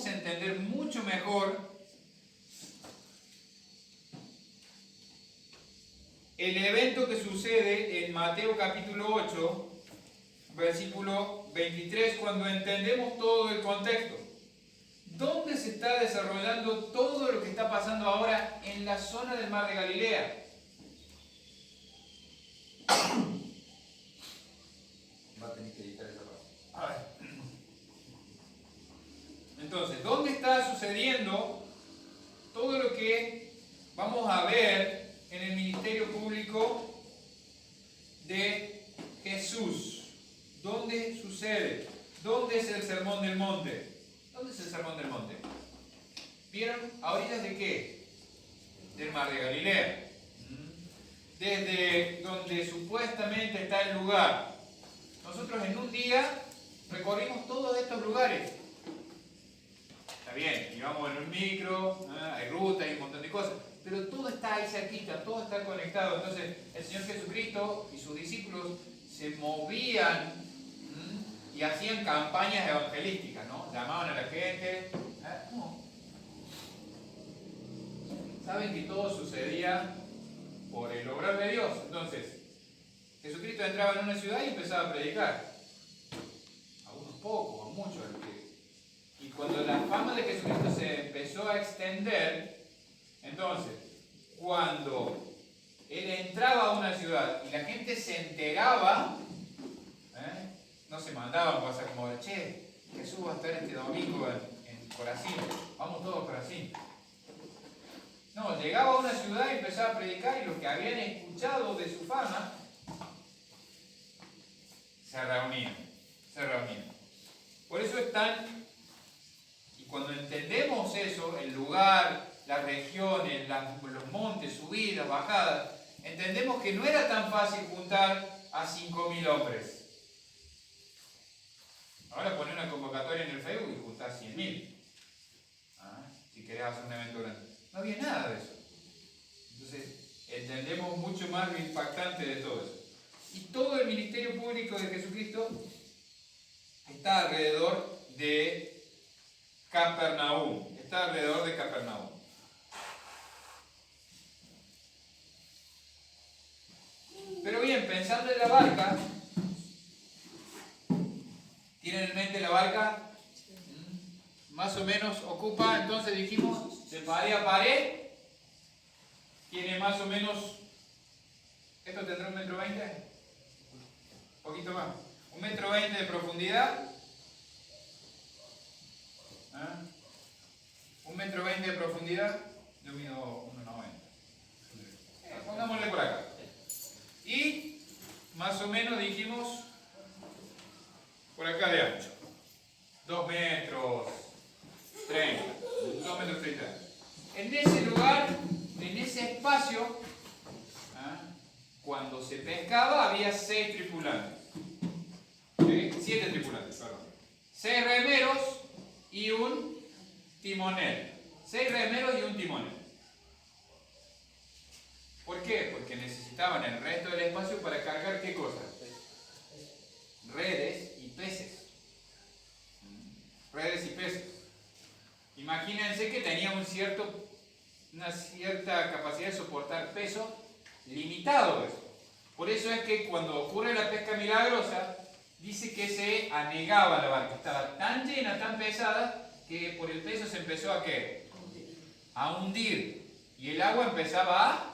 vamos a entender mucho mejor el evento que sucede en Mateo capítulo 8, versículo 23, cuando entendemos todo el contexto. ¿Dónde se está desarrollando todo lo que está pasando ahora en la zona del mar de Galilea? Va a tener que editar esa parte. Entonces, ¿dónde está sucediendo todo lo que vamos a ver en el ministerio público de Jesús? ¿Dónde sucede? ¿Dónde es el Sermón del Monte? ¿Dónde es el Sermón del Monte? ¿Vieron? ¿A orillas de qué? Del mar de Galilea. Desde donde supuestamente está el lugar. Nosotros en un día recorrimos todos estos lugares. Está bien, íbamos en un micro, hay rutas y un montón de cosas, pero todo está ahí cerquita, todo está conectado. Entonces el Señor Jesucristo y sus discípulos se movían y hacían campañas evangelísticas, ¿no? Llamaban a la gente. Saben que todo sucedía por el obrar de Dios. Entonces, Jesucristo entraba en una ciudad y empezaba a predicar. A unos pocos, a muchos. Y cuando la fama de Jesucristo se empezó a extender, entonces, cuando Él entraba a una ciudad y la gente se enteraba, no se mandaban WhatsApp como, che, Jesús va a estar este domingo en Corazín, vamos todos a Corazín. No, llegaba a una ciudad y empezaba a predicar, y los que habían escuchado de su fama se reunían. Por eso es tan... Y cuando entendemos eso, el lugar, las regiones, los montes, subidas, bajadas, entendemos que no era tan fácil juntar a 5.000 hombres. Ahora poner una convocatoria en el Facebook y juntar 100.000. Si querés hacer un evento grande. No había nada de eso. Entonces, entendemos mucho más lo impactante de todo eso. Y todo el ministerio público de Jesucristo está alrededor de Capernaum. Pero bien, pensando en la barca, ¿tienen en mente la barca? Más o menos ocupa, entonces dijimos, de pared a pared, tiene más o menos, ¿esto tendrá 1,20 m? Un poquito más. 1,20 m de profundidad. 1,20 m de profundidad. Yo mido 1,90 m. Pongámosle por acá. Y más o menos dijimos por acá de ancho. 2 metros 30. 2 metros 30. En ese lugar, en ese espacio, cuando se pescaba había 6 tripulantes. 7 tripulantes, perdón. 6 remeros y un timonel. 6 remeros y un timonel. ¿Por qué? Porque necesitaban el resto del espacio para cargar ¿qué cosa? Redes y peces. Redes y peces. Imagínense que tenía una cierta capacidad de soportar peso limitado eso. Por eso es que cuando ocurre la pesca milagrosa, dice que se anegaba la barca. Estaba tan llena, tan pesada, que por el peso se empezó a ¿qué? A hundir. Y el agua empezaba a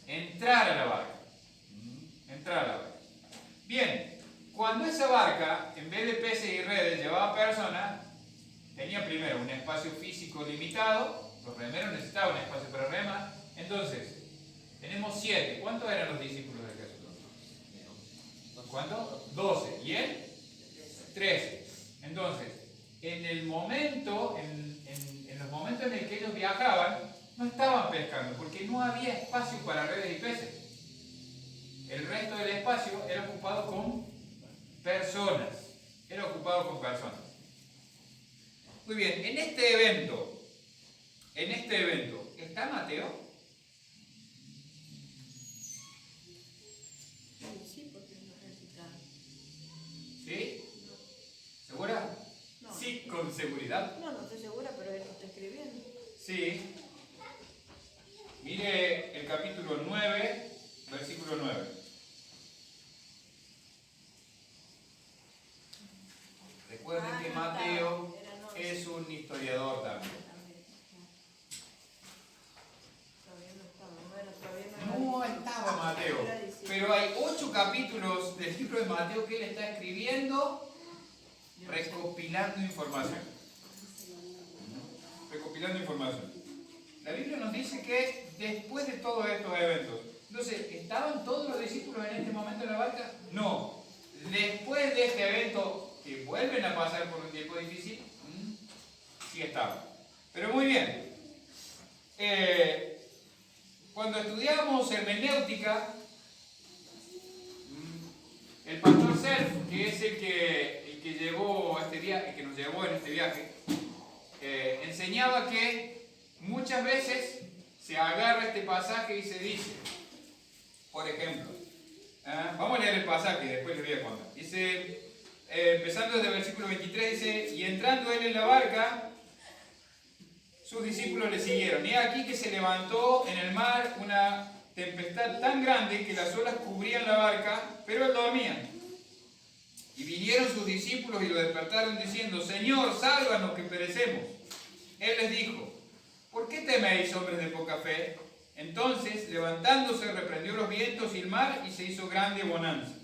entrar a la barca. Bien, cuando esa barca, en vez de peces y redes, llevaba personas, tenía primero un espacio físico limitado, los remeros necesitaban un espacio para remar. Entonces, tenemos 7. ¿Cuántos eran los discípulos de Jesús? ¿Cuántos? 12. ¿Y él? 13. Entonces, en los momentos en el que ellos viajaban, no estaban pescando, porque no había espacio para redes y peces. El resto del espacio era ocupado con personas. Muy bien, en este evento, ¿está Mateo? Sí, porque no recitaron. ¿Sí? ¿Segura? No. Sí, con seguridad. No, no Sí. Mire el capítulo 9, versículo 9. Recuerden que Mateo es un historiador también. No estaba Mateo, pero hay 8 capítulos del libro de Mateo que él está escribiendo, recopilando información. Recopilando información. La Biblia nos dice que después de todos estos eventos, entonces, ¿estaban todos los discípulos en este momento en la barca? No. Después de este evento, que vuelven a pasar por un tiempo difícil, sí estaban. Pero muy bien. Cuando estudiamos hermenéutica, el pastor Self, que es el que llevó este viaje, el que nos llevó en este viaje, enseñaba que muchas veces se agarra este pasaje y se dice, por ejemplo, vamos a leer el pasaje y después les voy a contar. Dice, empezando desde el versículo 23, dice, y entrando él en la barca, sus discípulos le siguieron. Y aquí que se levantó en el mar una tempestad tan grande que las olas cubrían la barca, pero él dormía. Y vinieron sus discípulos y lo despertaron diciendo, Señor, sálvanos que perecemos. Él les dijo, ¿por qué teméis, hombres de poca fe? Entonces, levantándose, reprendió los vientos y el mar y se hizo grande bonanza.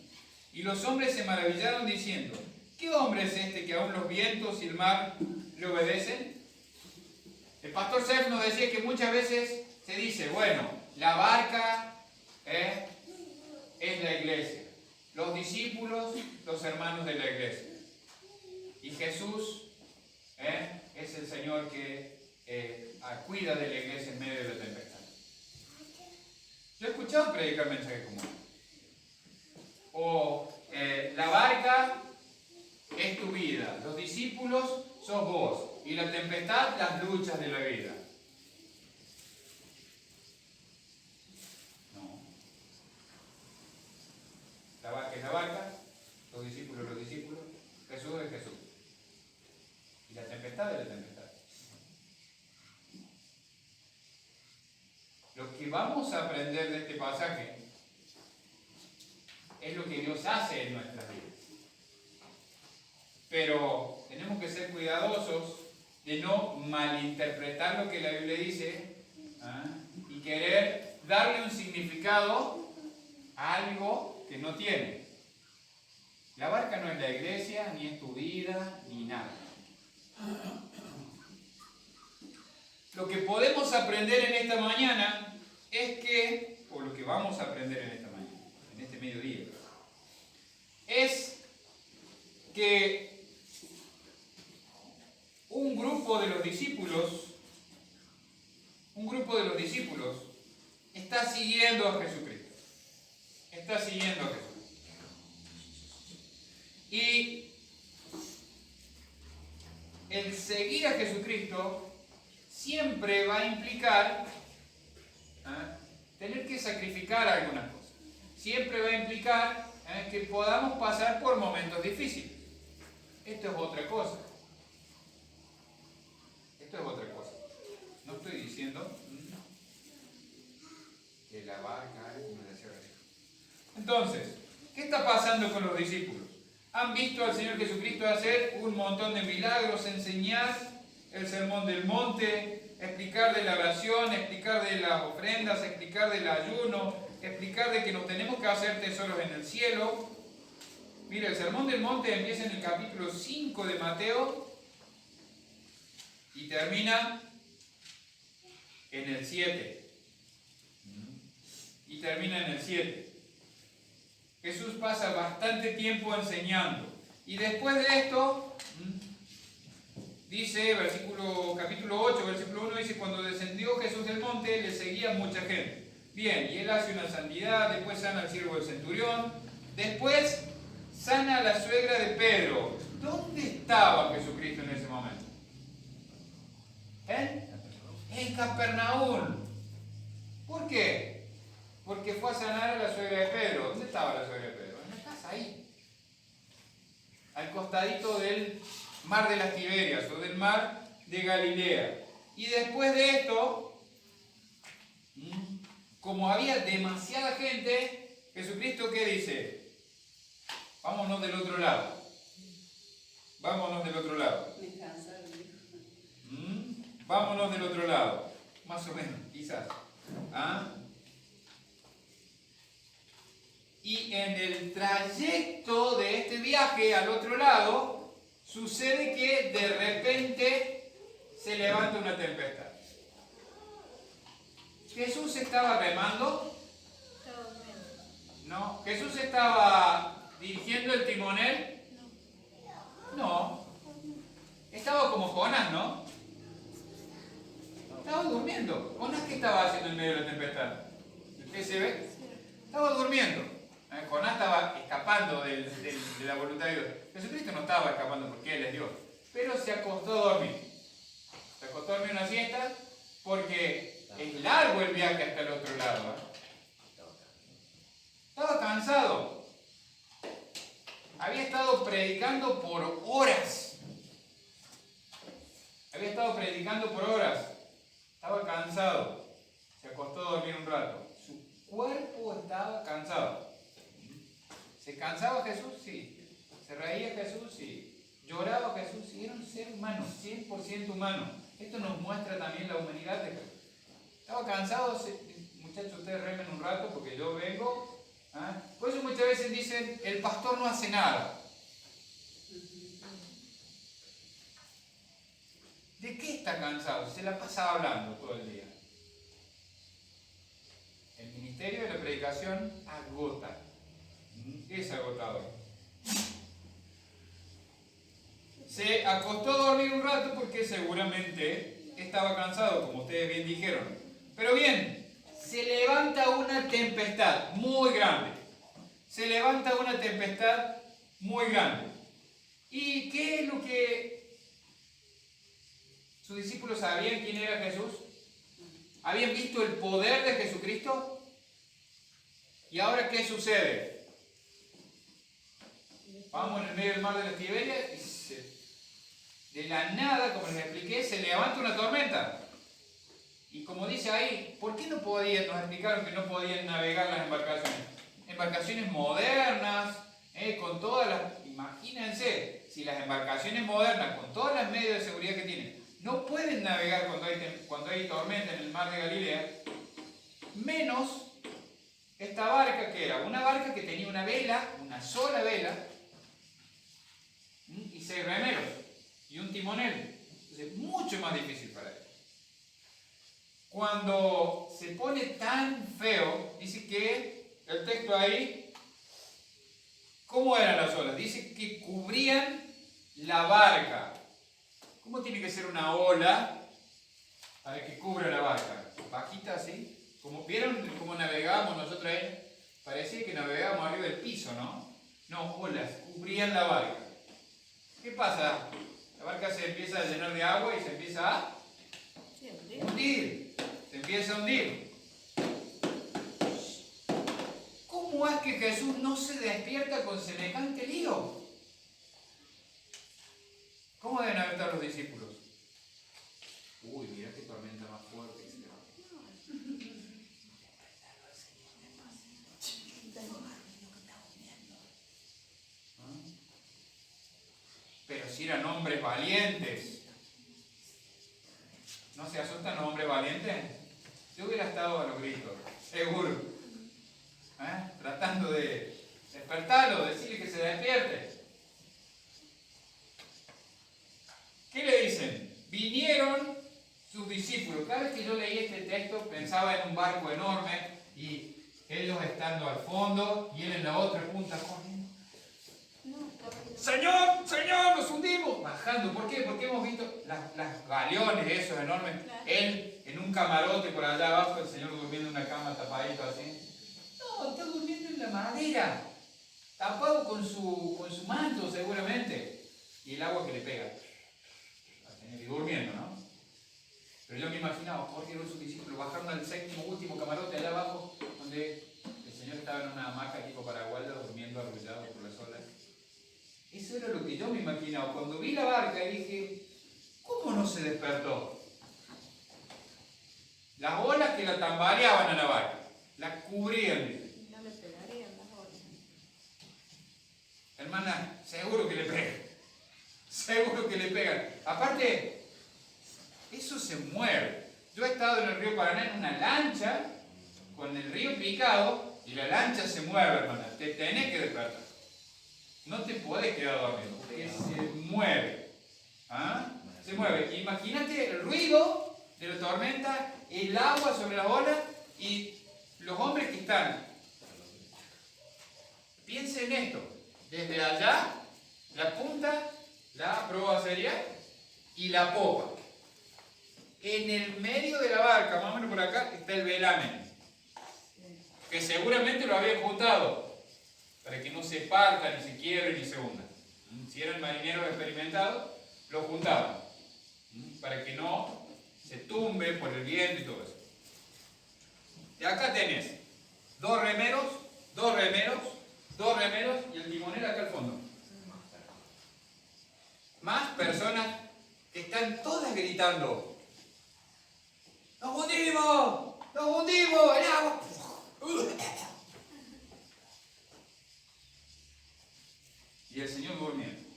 Y los hombres se maravillaron diciendo, ¿qué hombre es este que aún los vientos y el mar le obedecen? El pastor Sef nos decía que muchas veces se dice, bueno, la barca es la iglesia, los discípulos, los hermanos de la iglesia. Y Jesús es el Señor que cuida de la iglesia en medio de la tempestad. Yo he escuchado predicar mensajes como este. O la barca es tu vida, los discípulos sos vos, y la tempestad, las luchas de la vida. No. La barca es la barca, los discípulos, Jesús es Jesús. Y la tempestad es la tempestad. Lo que vamos a aprender de este pasaje es lo que Dios hace en nuestras vidas. Pero tenemos que ser cuidadosos de no malinterpretar lo que la Biblia dice y querer darle un significado a algo que no tiene. La barca no es la iglesia, ni es tu vida, ni nada. Lo que podemos aprender en esta mañana es que, o lo que vamos a aprender en esta mañana, en este mediodía, es que un grupo de los discípulos está siguiendo a Jesucristo. Está siguiendo a Jesús. Y el seguir a Jesucristo siempre va a implicar tener que sacrificar algunas cosas. Siempre va a implicar que podamos pasar por momentos difíciles. Esto es otra cosa. No estoy diciendo que la barca es una desierta. Entonces, ¿qué está pasando con los discípulos? Han visto al Señor Jesucristo hacer un montón de milagros, enseñar el sermón del monte, explicar de la oración, explicar de las ofrendas, explicar del ayuno, explicar de que nos tenemos que hacer tesoros en el cielo. Mira, el sermón del monte empieza en el capítulo 5 de Mateo y termina en el 7. Y termina en el 7. Jesús pasa bastante tiempo enseñando. Y después de esto, dice, capítulo 8, versículo 1, dice, cuando descendió Jesús del monte, le seguía mucha gente. Bien, y él hace una santidad, después sana al siervo del centurión, después sana a la suegra de Pedro. ¿Dónde estaba Jesucristo en ese momento? En Capernaum. ¿Por qué? Porque fue a sanar a la suegra de Pedro. ¿Dónde estaba la suegra de Pedro? En la casa, ahí. Al costadito del mar de las Tiberias o del mar de Galilea. Y después de esto, como había demasiada gente, Jesucristo, ¿qué dice? Vámonos del otro lado. Vámonos del otro lado. Me cansa el hijo. Vámonos del otro lado. Más o menos, quizás. ¿Ah? Y en el trayecto de este viaje al otro lado, sucede que de repente se levanta una tempestad. Jesús estaba remando. Estaba durmiendo. No. Jesús estaba dirigiendo el timonel. No. Estaba como Jonás, ¿no? Estaba durmiendo. ¿Jonás qué estaba haciendo en medio de la tempestad? ¿Usted se ve? Estaba durmiendo. Jonás estaba escapando de la voluntad de Dios. Jesucristo no estaba escapando porque Él es Dios. Pero se acostó a dormir. Se acostó a dormir una siesta porque es largo el viaje hasta el otro lado. Estaba cansado. Había estado predicando por horas. Estaba cansado. Se acostó a dormir un rato. Su cuerpo estaba cansado. ¿Se cansaba Jesús? Sí. ¿Se reía Jesús? Sí. ¿Lloraba Jesús? Sí. Era un ser humano, 100% humano. Esto nos muestra también la humanidad de Jesús. Estaba cansado. Muchachos, ustedes remen un rato porque yo vengo. Por eso muchas veces dicen, el pastor no hace nada. ¿De qué está cansado? Se la pasaba hablando todo el día. El ministerio de la predicación agota. Es agotador. Se acostó a dormir un rato porque seguramente estaba cansado, como ustedes bien dijeron. Pero bien, se levanta una tempestad muy grande. ¿Y qué es lo que sus discípulos sabían quién era Jesús? ¿Habían visto el poder de Jesucristo? ¿Y ahora qué sucede? Vamos en el medio del mar de la Tiberia y de la nada, como les expliqué, se levanta una tormenta. Y como dice ahí, ¿por qué no podían? Nos explicaron que no podían navegar las embarcaciones. Embarcaciones modernas, con todas las... Imagínense, si las embarcaciones modernas, con todas las medidas de seguridad que tienen, no pueden navegar cuando hay tormenta en el mar de Galilea, menos esta barca, que era una barca que tenía una vela, una sola vela, y 6 remeros, y un timonel. Entonces, mucho más difícil para él. Cuando se pone tan feo, dice que el texto ahí, ¿cómo eran las olas? Dice que cubrían la barca. ¿Cómo tiene que ser una ola para que cubra la barca? Bajita así. Como vieron cómo navegábamos nosotros ahí, parecía que navegábamos arriba del piso, ¿no? No, olas, cubrían la barca. ¿Qué pasa? La barca se empieza a llenar de agua y se empieza a hundir. Se empieza a hundir. ¿Cómo es que Jesús no se despierta con semejante lío? ¿Cómo deben haber estado los discípulos? Uy, mira qué tormenta más fuerte que se levanta. Pero si eran hombres valientes. ¿No se asustan los hombres valientes? Yo hubiera estado a los gritos, seguro. Tratando de despertarlo, decirle que se despierte. ¿Qué le dicen? Vinieron sus discípulos. Cada vez que yo leí este texto pensaba en un barco enorme y ellos estando al fondo y él en la otra punta corriendo. Señor, Señor, nos hundimos. Bajando. ¿Por qué? Porque hemos visto las galeones esos enormes. Él en un camarote por allá abajo, el Señor durmiendo en una cama tapadito así. No, está durmiendo en la madera. Tapado con su manto seguramente. Y el agua que le pega. Y durmiendo, ¿no? Pero yo me imaginaba, Jorge y sus discípulos bajaron al 7º, último camarote allá abajo, donde el Señor estaba en una hamaca tipo paraguaya durmiendo arrullado por las olas. Eso era lo que yo me imaginaba. Cuando vi la barca dije, ¿cómo no se despertó? Las olas que la tambaleaban a la barca, la cubrían, dice. No le pegarían las olas. Hermana, seguro que le pegan. Seguro que le pegan. Aparte, eso se mueve. Yo he estado en el río Paraná en una lancha, con el río picado, y la lancha se mueve, hermana. Te tenés que despertar. No te podés quedar dormido, porque se mueve. ¿Ah? Se mueve. Imagínate el ruido de la tormenta, el agua sobre las olas y los hombres que están. Piensen en esto. Desde allá, la punta, la proa sería, y la popa. En el medio de la barca, más o menos por acá, está el velamen. Que seguramente lo habían juntado para que no se parta, ni se quiebre, ni se hunda. Si eran marineros experimentados, lo juntaban para que no se tumbe por el viento y todo eso. Y acá tenés dos remeros y el timonel acá al fondo. Más personas que están todas gritando: ¡Nos hundimos! ¡Nos hundimos! ¡El agua! Y el Señor durmiendo,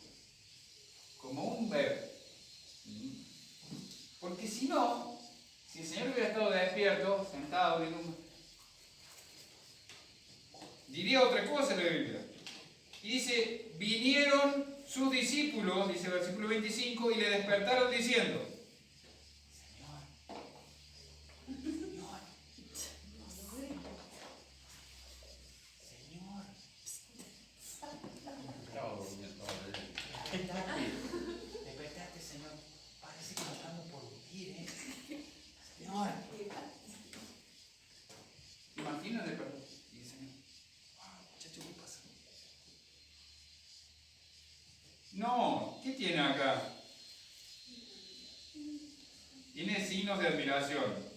como un bebé. Porque si no, si el Señor hubiera estado despierto, sentado, diría otra cosa en la Biblia. Y dice: vinieron sus discípulos, dice el versículo 25, y le despertaron diciendo: despertate, Señor. Parece que nos estamos por hundir, Señor. Imagínate, perdón. Y el Señor: wow, muchacho, ¿qué pasa? No, ¿qué tiene acá? Tiene signos de admiración.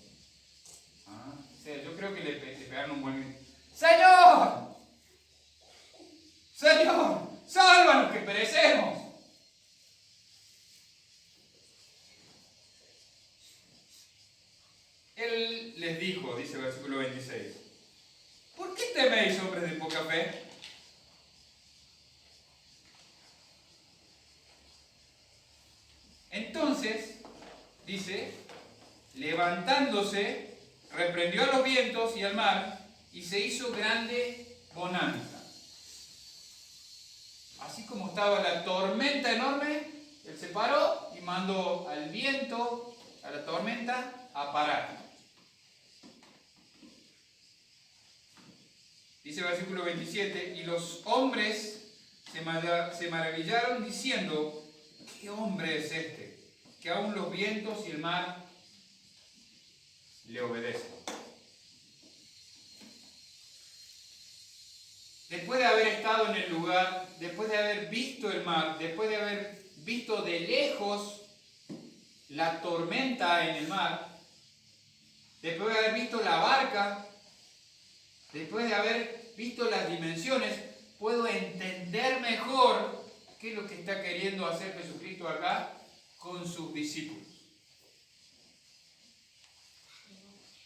Yo creo que le pegaron un buen grito. ¡Señor! ¡Señor! ¡Sálvanos que perecemos! Él les dijo, dice el versículo 26, ¿por qué teméis, hombres de poca fe? Entonces, dice, levantándose, reprendió a los vientos y al mar, y se hizo grande bonanza. Así como estaba la tormenta enorme, él se paró y mandó al viento, a la tormenta, a parar. Dice el versículo 27, y los hombres se maravillaron diciendo: ¿qué hombre es este, que aún los vientos y el mar le obedecen? Después de haber estado en el lugar, después de haber visto el mar, después de haber visto de lejos la tormenta en el mar, después de haber visto la barca, después de haber visto las dimensiones, puedo entender mejor qué es lo que está queriendo hacer Jesucristo acá con sus discípulos.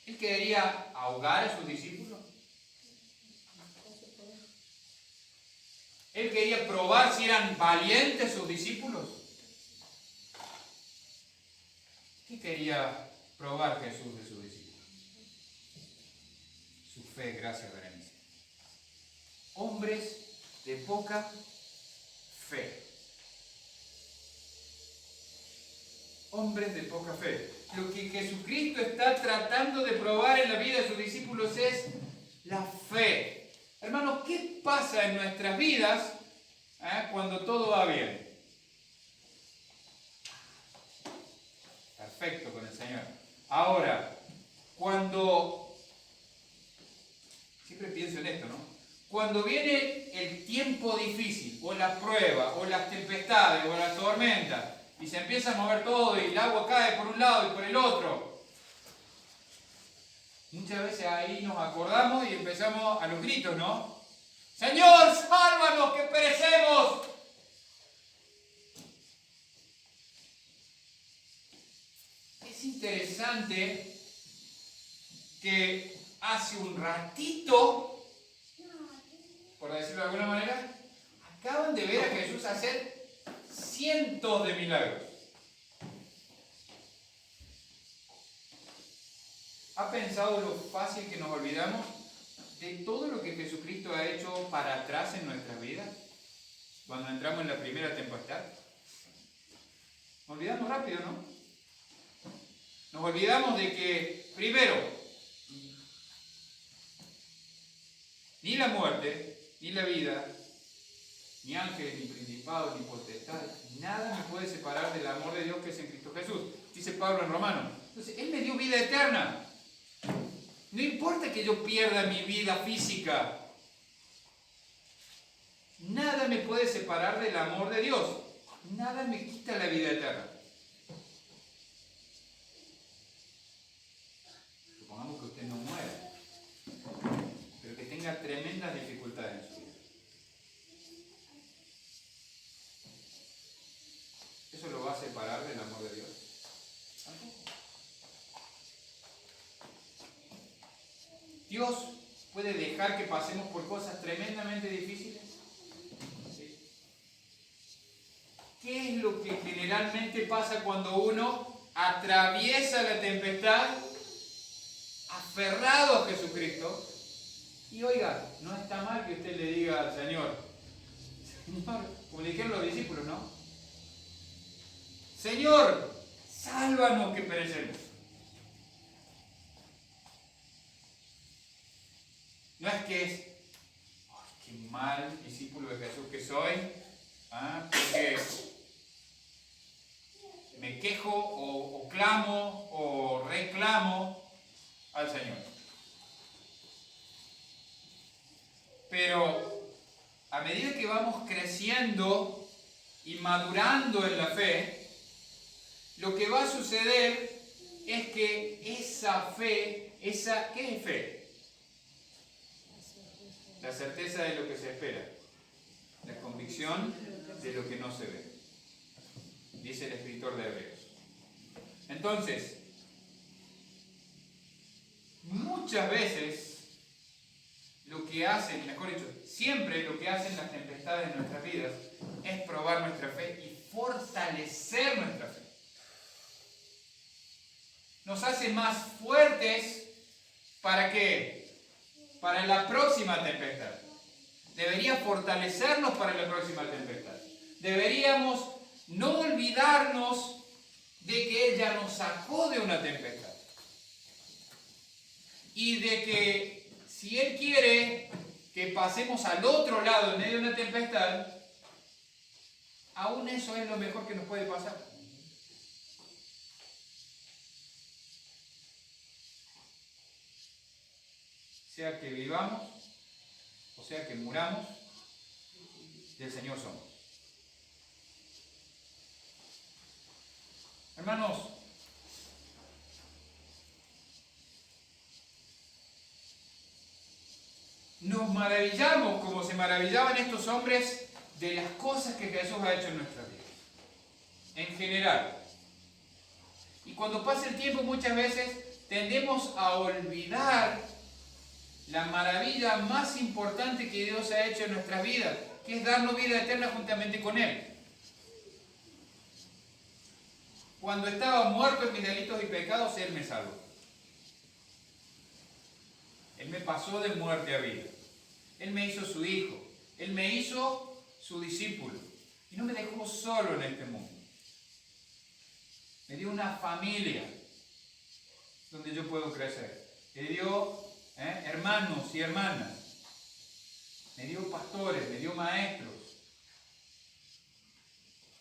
¿Él quería ahogar a sus discípulos? ¿Él quería probar si eran valientes sus discípulos? ¿Qué quería probar Jesús de sus discípulos? Su fe, gracias, Berenice. Hombres de poca fe. Hombres de poca fe. Lo que Jesucristo está tratando de probar en la vida de sus discípulos es la fe. Hermanos, ¿qué pasa en nuestras vidas cuando todo va bien? Perfecto con el Señor. Ahora, siempre pienso en esto, ¿no? Cuando viene el tiempo difícil, o la prueba, o las tempestades, o la tormenta, y se empieza a mover todo, y el agua cae por un lado y por el otro, muchas veces ahí nos acordamos y empezamos a los gritos, ¿no? ¡Señor, sálvanos, que perecemos! Es interesante que hace un ratito, por decirlo de alguna manera, acaban de ver a Jesús hacer cientos de milagros. ¿Ha pensado lo fácil que nos olvidamos de todo lo que Jesucristo ha hecho para atrás en nuestras vidas? Cuando entramos en la primera tempestad. Nos olvidamos rápido, ¿no? Nos olvidamos de que, primero, ni la muerte, ni la vida, ni ángeles, ni principados, ni potestades, nada me puede separar del amor de Dios que es en Cristo Jesús. Dice Pablo en Romanos. Entonces, Él me dio vida eterna. No importa que yo pierda mi vida física. Nada me puede separar del amor de Dios. Nada me quita la vida eterna. Supongamos que usted no muera, pero que tenga tremendas dificultades en su vida. ¿Eso lo va a separar del amor de Dios? ¿Tampoco? ¿Dios puede dejar que pasemos por cosas tremendamente difíciles? ¿Sí? ¿Qué es lo que generalmente pasa cuando uno atraviesa la tempestad aferrado a Jesucristo? Y oiga, no está mal que usted le diga al Señor, Señor, como le dijeron los discípulos, ¿no? Señor, sálvanos que perecemos. No es que es, ¡ay, qué mal discípulo de Jesús que soy! Porque me quejo o clamo o reclamo al Señor. Pero a medida que vamos creciendo y madurando en la fe, lo que va a suceder es que esa fe, ¿qué es fe? La certeza de lo que se espera, la convicción de lo que no se ve, dice el escritor de Hebreos. Entonces, muchas veces lo que hacen, mejor dicho, siempre lo que hacen las tempestades en nuestras vidas es probar nuestra fe y fortalecer nuestra fe. Nos hace más fuertes. ¿Para qué? Para la próxima tempestad. Debería fortalecernos para la próxima tempestad. Deberíamos no olvidarnos de que Él ya nos sacó de una tempestad. Y de que si Él quiere que pasemos al otro lado en medio de una tempestad, aún eso es lo mejor que nos puede pasar. Sea que vivamos, o sea que muramos, del Señor somos. Hermanos, nos maravillamos como se maravillaban estos hombres de las cosas que Jesús ha hecho en nuestras vidas, en general. Y cuando pasa el tiempo muchas veces tendemos a olvidar la maravilla más importante que Dios ha hecho en nuestras vidas, que es darnos vida eterna juntamente con Él. Cuando estaba muerto en mis delitos y pecados, Él me salvó. Él me pasó de muerte a vida. Él me hizo su hijo. Él me hizo su discípulo. Y no me dejó solo en este mundo. Me dio una familia donde yo puedo crecer. Me dio hermanos y hermanas. Me dio pastores, me dio maestros.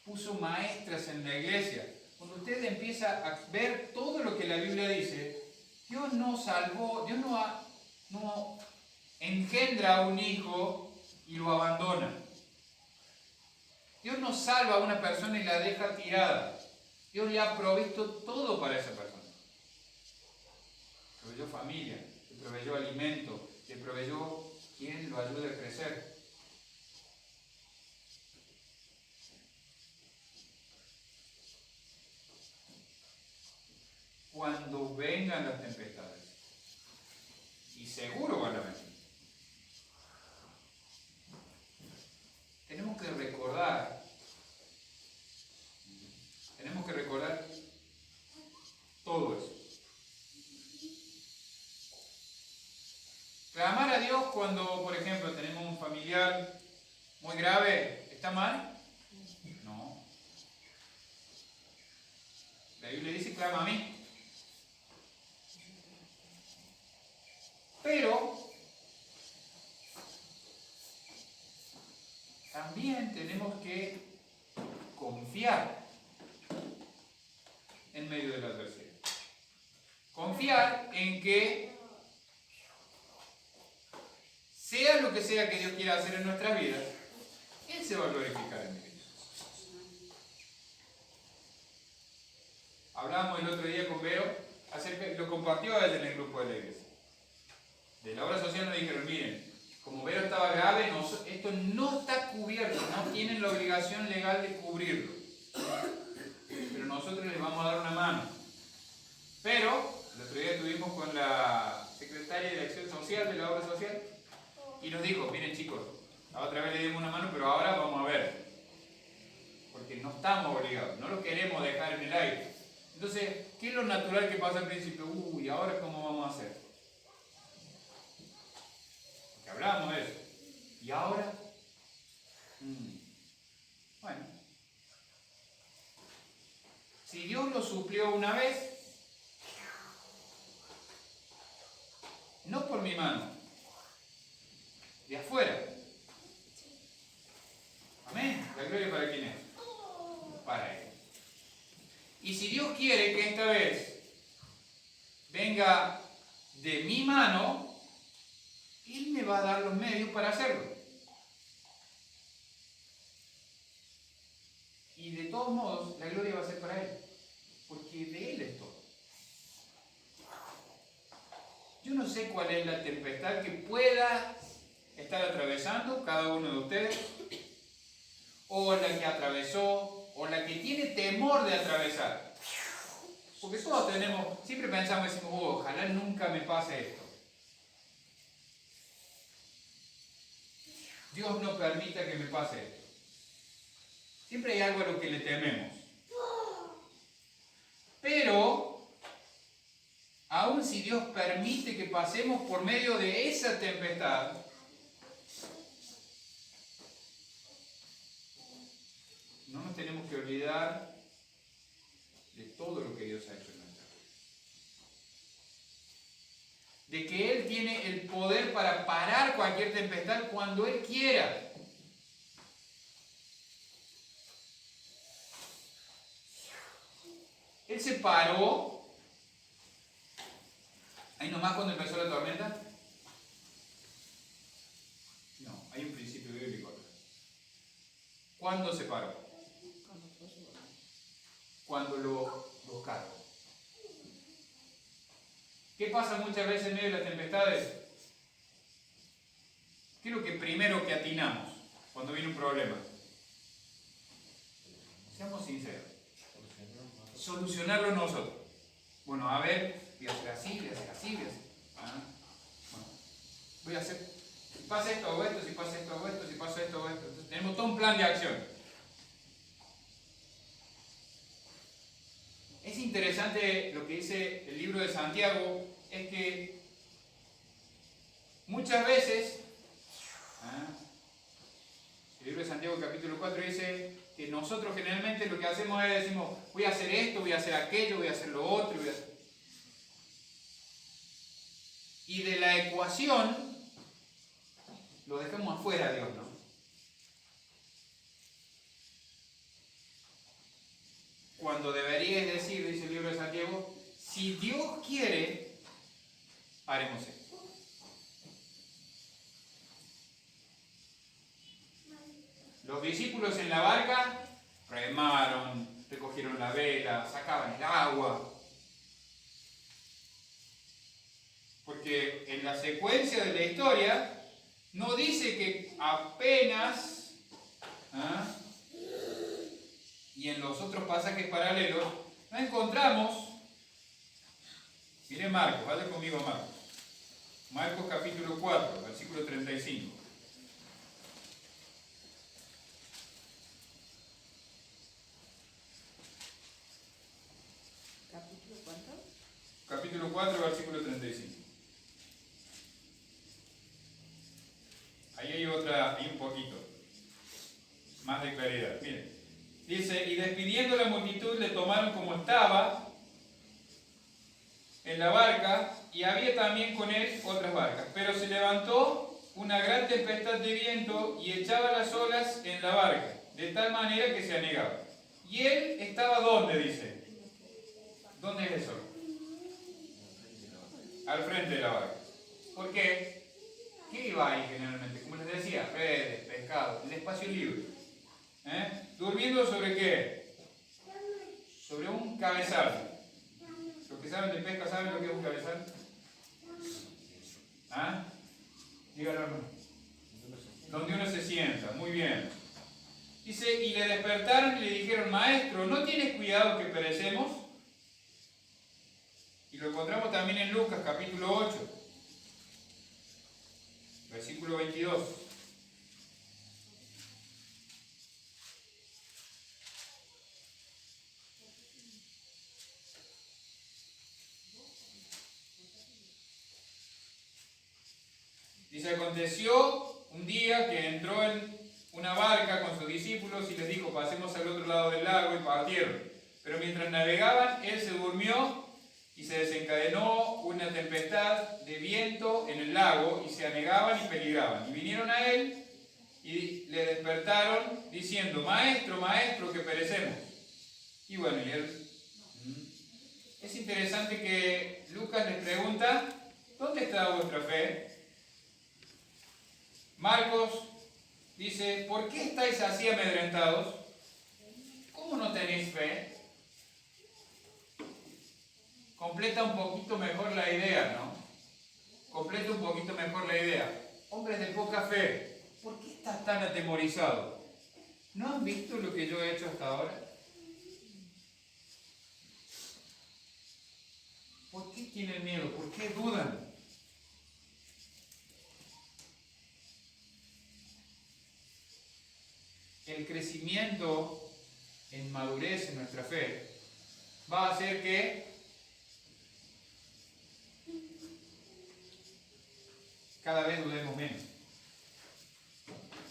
Puso maestras en la iglesia. Cuando usted empieza a ver todo lo que la Biblia dice, Dios no salvó, Dios no engendra a un hijo y lo abandona. Dios no salva a una persona y la deja tirada. Dios le ha provisto todo para esa persona. Proveyó familia, le proveyó alimento, le proveyó quien lo ayude a crecer. Cuando vengan las tempestades, que recordar. Tenemos que recordar todo eso. Clamar a Dios cuando, por ejemplo, tenemos un familiar muy grave, ¿está mal? No. La Biblia dice, clama a mí. Pero también tenemos que confiar en medio de la adversidad. Confiar en que sea lo que sea que Dios quiera hacer en nuestras vidas, Él se va a glorificar en ello. Hablábamos el otro día con Vero, lo compartió ella en el grupo de la iglesia. De la obra social nos dijeron, miren, como Vero estaba grave, esto no está cubierto, no tienen la obligación legal de cubrirlo. Pero nosotros les vamos a dar una mano. Pero, el otro día estuvimos con la secretaria de Acción Social de la obra social y nos dijo, miren chicos, la otra vez le dimos una mano, pero ahora vamos a ver. Porque no estamos obligados, no lo queremos dejar en el aire. Entonces, ¿qué es lo natural que pasa al principio? Uy, ¿ahora cómo vamos a hacer? Porque hablábamos de eso. ¿Y ahora? Bueno. Si Dios lo suplió una vez, no por mi mano, de afuera. Amén. La gloria para quién es. Para Él. Y si Dios quiere que esta vez venga de mi mano, Él me va a dar los medios para hacerlo. Y de todos modos, la gloria va a ser para Él, porque de Él es todo. Yo no sé cuál es la tempestad que pueda estar atravesando cada uno de ustedes, o la que atravesó, o la que tiene temor de atravesar. Porque todos siempre pensamos y decimos, ojalá nunca me pase esto. Dios no permita que me pase esto. Siempre hay algo a lo que le tememos. Pero, aun si Dios permite que pasemos por medio de esa tempestad, no nos tenemos que olvidar de todo lo que Dios ha hecho en nuestra vida. De que Él tiene el poder para parar cualquier tempestad cuando Él quiera. Él se paró, ahí nomás cuando empezó la tormenta. No, hay un principio bíblico acá. ¿Cuándo se paró? Cuando lo buscaron. ¿Qué pasa muchas veces en medio de las tempestades? ¿Qué es lo que primero que atinamos cuando viene un problema? Seamos sinceros. Solucionarlo nosotros. Bueno, a ver, voy a hacer así, voy a hacer así, voy a hacer. Bueno, voy a hacer. Si pasa esto o esto, si pasa esto o esto, si pasa esto o esto. Entonces, tenemos todo un plan de acción. Es interesante lo que dice el libro de Santiago, es que muchas veces, el libro de Santiago capítulo 4 dice que nosotros generalmente lo que hacemos es decimos, voy a hacer esto, voy a hacer aquello, voy a hacer lo otro, y de la ecuación lo dejamos afuera a Dios, ¿no? Cuando deberíais decir, dice el libro de Santiago, si Dios quiere, haremos esto. Los discípulos en la barca remaron, recogieron la vela, sacaban el agua. Porque en la secuencia de la historia no dice que apenas, y en los otros pasajes paralelos, no encontramos. Miren Marcos, vaya conmigo a Marcos. Marcos capítulo 4, versículo 35. 4, versículo 35. Ahí hay un poquito más de claridad. Miren, dice, y despidiendo la multitud le tomaron como estaba en la barca, y había también con él otras barcas. Pero se levantó una gran tempestad de viento y echaba las olas en la barca, de tal manera que se anegaba. Y él estaba ¿dónde? Dice. ¿Dónde es eso? Al frente de la barca. ¿Por qué? ¿Qué iba ahí generalmente? Como les decía, redes, pescado, el espacio libre. ¿Durmiendo sobre qué? Sobre un cabezal. Los que saben de pesca saben lo que es un cabezal. ¿Ah? Dígalo, hermano. Donde uno se sienta, muy bien. Dice, y le despertaron y le dijeron, maestro, ¿no tienes cuidado que perecemos? Y lo encontramos también en Lucas capítulo 8, versículo 22. Dice, aconteció un día que entró en una barca con sus discípulos y les dijo, pasemos al otro lado del lago, y partieron. Pero mientras navegaban, él se durmió y se desencadenó una tempestad de viento en el lago y se anegaban y peligraban. Y vinieron a él y le despertaron diciendo, maestro, maestro, que perecemos. Y bueno, y él... Es interesante que Lucas les pregunta, ¿dónde está vuestra fe? Marcos dice, ¿por qué estáis así amedrentados? ¿Cómo no tenéis fe? Completa un poquito mejor la idea, ¿no? Completa un poquito mejor la idea. Hombres de poca fe, ¿por qué estás tan atemorizado? ¿No han visto lo que yo he hecho hasta ahora? ¿Por qué tienen miedo? ¿Por qué dudan? El crecimiento en madurez en nuestra fe va a hacer que cada vez dudemos menos.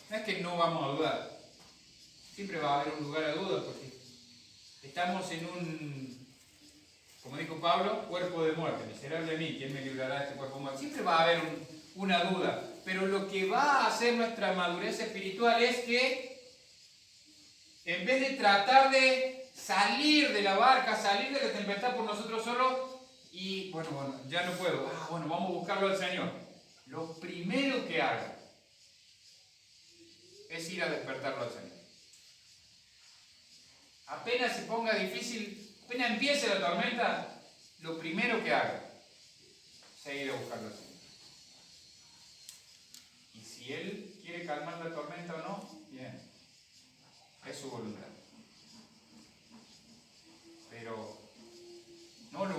No es que no vamos a dudar, siempre va a haber un lugar a duda porque estamos en un, como dijo Pablo, cuerpo de muerte. Miserable de mí, ¿quién me librará de este cuerpo de muerte? Siempre va a haber una duda, pero lo que va a hacer nuestra madurez espiritual es que en vez de tratar de salir de la barca, salir de la tempestad por nosotros solos, y bueno, ya no puedo, vamos a buscarlo al Señor. Lo primero que haga es ir a despertarlo al Señor. Apenas se ponga difícil, apenas empiece la tormenta, lo primero que haga es ir a buscarlo al Señor. Y si Él quiere calmar la tormenta o no, bien, es su voluntad. Pero no lo